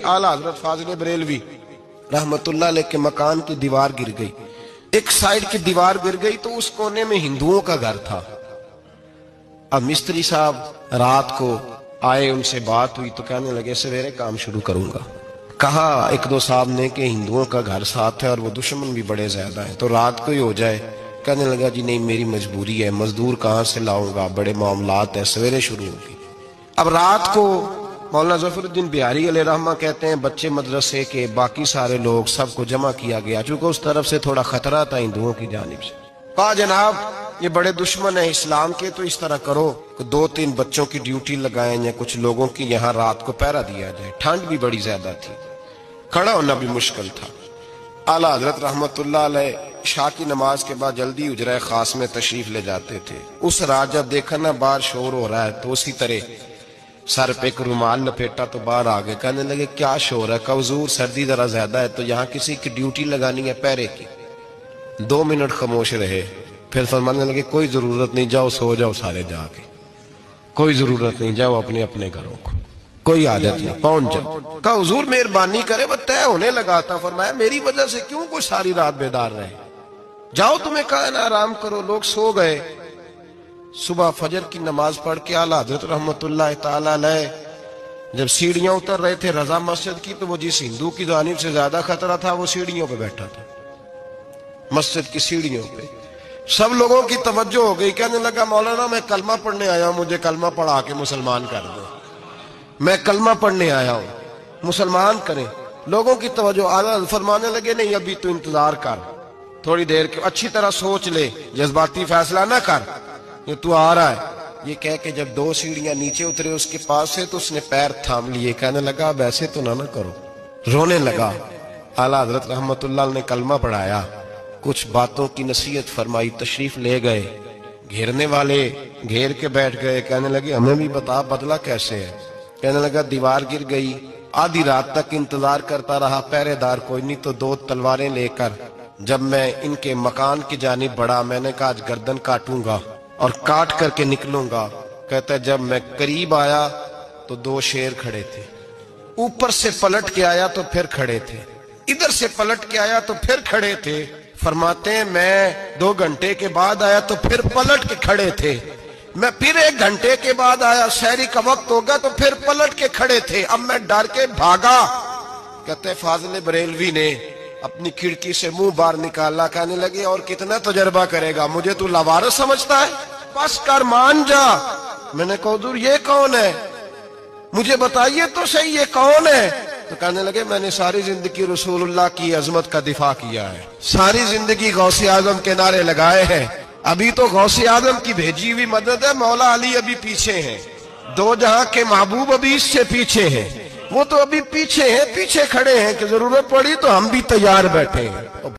आला हजरत फाजिल बरेलवी रहमतुल्लाह अलैह के मकान की दीवार गिर गई, एक साइड की दीवार गिर गई तो उस कोने में हिंदुओं का घर था। अब मिस्त्री साहब रात को आए, उनसे बात हुई तो कहने लगे सवेरे काम शुरू करूंगा। कहा एक दो साहब ने कि हिंदुओं का घर साथ है और वो दुश्मन भी बड़े ज्यादा है, तो रात को ही हो जाए। कहने लगा जी नहीं, मेरी मजबूरी है, मजदूर कहाँ से लाऊंगा, बड़े मामलात है, सवेरे शुरू होगी। अब रात को मौलाना जफरुद्दीन बिहारी अलैहि रहमा कहते हैं बच्चे मदरसे के बाकी सारे लोग सबको जमा किया गया, चूंकि उस तरफ से थोड़ा खतरा था हिंदुओं की जानिब से। कहा जनाब ये बड़े दुश्मन है इस्लाम के, तो इस तरह करो कि 2-3 बच्चों की ड्यूटी लगाएं या कुछ लोगों की यहाँ रात को पहरा दिया जाए। ठंड भी बड़ी ज्यादा थी, खड़ा होना भी मुश्किल था। आला हजरत रहमतुल्लाह अलैह शाह की नमाज के बाद जल्दी उजरा खास में तशरीफ ले जाते थे। उस रात जब देखा ना बाहर शोर हो रहा है तो उसी तरह सर पे एक रुमाल लपेटा तो बाहर आ गए। कहने लगे क्या शोर है? का हुजूर सर्दी जरा ज्यादा है तो यहाँ किसी की ड्यूटी लगानी है पहरे की। 2 मिनट खामोश रहे, फिर फरमाने लगे कोई जरूरत नहीं, जाओ सो जाओ सारे जाके, कोई जरूरत नहीं, जाओ अपने अपने घरों को, कोई आदत नहीं, पहुंच जाओ। कहा हुजूर मेहरबानी करे, वो तय होने लगा था। फरमाया मेरी वजह से क्यों कोई सारी रात बेदार रहे, जाओ तुम्हें कहा ना आराम करो। लोग सो गए। सुबह फजर की नमाज पढ़ के आला हजरत रहमतुल्लाह ताला अलैह जब सीढ़ियां उतर रहे थे रजा मस्जिद की, तो वो जिस हिंदू की जानिब से ज्यादा खतरा था वो सीढ़ियों पे बैठा था, मस्जिद की सीढ़ियों पे। सब लोगों की तवज्जो हो गई। कहने लगा मौलाना मैं कलमा पढ़ने आया हूं, मुझे कलमा पढ़ा के मुसलमान कर दो, मैं कलमा पढ़ने आया हूं, मुसलमान करें। लोगों की तवज्जो। आला फरमाने लगे नहीं अभी तो इंतजार कर, थोड़ी देर के, अच्छी तरह सोच ले, जज्बाती फैसला ना कर, ये तू आ रहा है। ये कह के जब 2 सीढ़ियां नीचे उतरे उसके पास से तो उसने पैर थाम लिए। कहने लगा अब ऐसे तो ना करो, रोने लगा। आला हजरत रहमतुल्लाह ने कलमा पढ़ाया, कुछ बातों की नसीहत फरमाई, तशरीफ ले गए। घेरने वाले घेर के बैठ गए। कहने लगे हमें भी बता बदला कैसे है। कहने लगा दीवार गिर गई, आधी रात तक इंतजार करता रहा, पहरेदार कोई नहीं, तो 2 तलवारें लेकर जब मैं इनके मकान की जानिब बढ़ा, मैंने कहा आज गर्दन काटूंगा और काट करके निकलूंगा। कहता है जब मैं करीब आया तो 2 शेर खड़े थे, ऊपर से पलट के आया तो फिर खड़े थे, इधर से पलट के आया तो फिर खड़े थे। फरमाते हैं मैं 2 घंटे के बाद आया तो फिर पलट के खड़े थे, मैं फिर 1 घंटे के बाद आया, शहरी का वक्त होगा तो फिर पलट के खड़े थे। अब मैं डर के भागा। कहते फाजिल बरेलवी ने अपनी खिड़की से मुंह बाहर निकाला। कहने लगे और कितना तजर्बा करेगा, मुझे तू लवारस समझता है, बस कर मान जा। मैंने कहा हुजूर ये कौन है, मुझे बताइए तो सही ये कौन है। तो कहने लगे मैंने सारी जिंदगी रसूलुल्लाह की अजमत का दिफा किया है, सारी जिंदगी गौसे आजम के नारे लगाए हैं, अभी तो गौसे आजम की भेजी हुई मदद है, मौला अली अभी पीछे हैं, 2 जहां के महबूब अभी इससे पीछे हैं, वो तो अभी पीछे हैं, पीछे खड़े हैं कि जरूरत पड़ी तो हम भी तैयार बैठे हैं।